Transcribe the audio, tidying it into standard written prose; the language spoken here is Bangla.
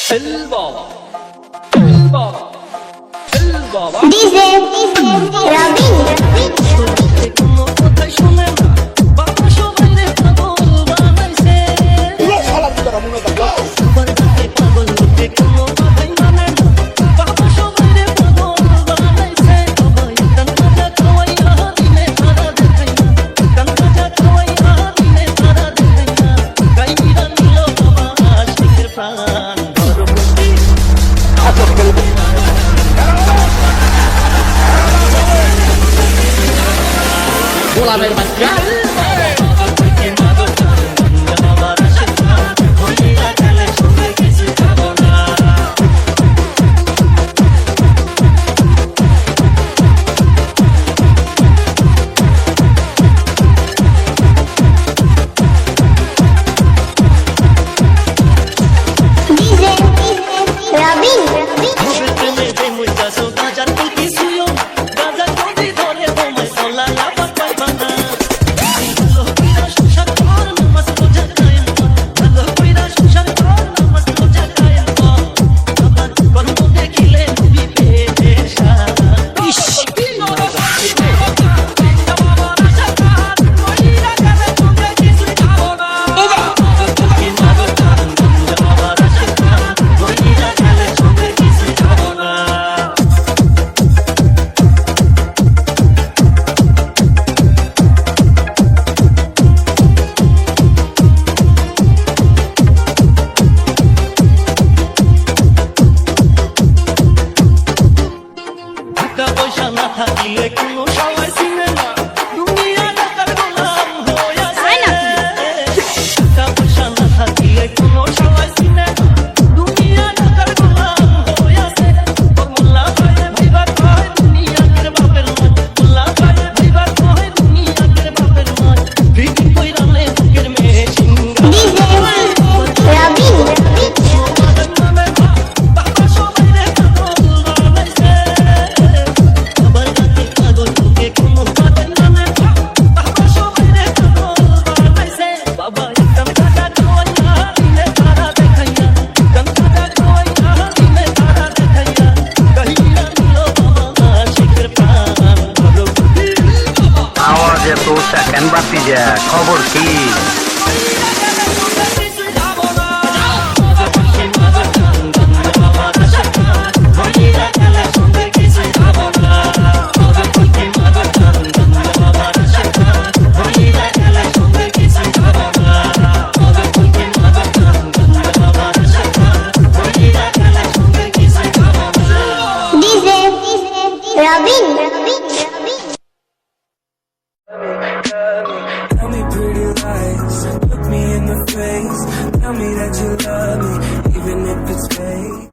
El Baba, El Baba, El Baba. DJ Robin. কোনো কথা শুনে না বাবা সবাই রে পাগল বানাইছে সবার কাছে পাগল লোকে কোনো কথাই মানে না বাবা সবাই রে পাগল বানাইছে সবাই কান কাজা খাওয়াইয়া দিনে তারা দেখাই না কান কাজা খাওয়াইয়া দিনে তারা দেখাই না গাইরা নিল বাবা আশিকের প্রাণ ধর্মটি গোলামের বাচ্চা DJ Robin. পয়সা না থাকিলে কোনো সবাই চিনে না দুনিয়া টাকার গোলাম হইয়াছে টাকা পয়সা না থাকিলে কোনো সবাই চিনে না দুনিয়া টাকার গোলাম হইয়াছে মোল্লা ভাইয়ের বিবাদ হয় দুনিয়ার বাপের মত মোল্লা ভাইয়ের বিবাদ হয় দুনিয়ার বাপের মত বিক্রি কইরা নে বুকের মেয়ে সিংহা DJ Robin. বাবা সবাই রে পাগল বানাইছে সবার কাছে পাগল লোকে কোনো কথা জানে না বাবা সবাই রে পাগল বানাইছে বাবা কান কাটা খাওয়াইয়া দিনে তারা দেখাইয়া কান কাটা খাওয়াইয়া দিনে তারা দেখাইয়া কহিলা নিল বাবা আশিকের প্রাণ ধরো আওয়াজ এত উঁচা কেন বাতি যা খবর কি DJ Robin. Tell me pretty lies, look me in the face. Tell me that you love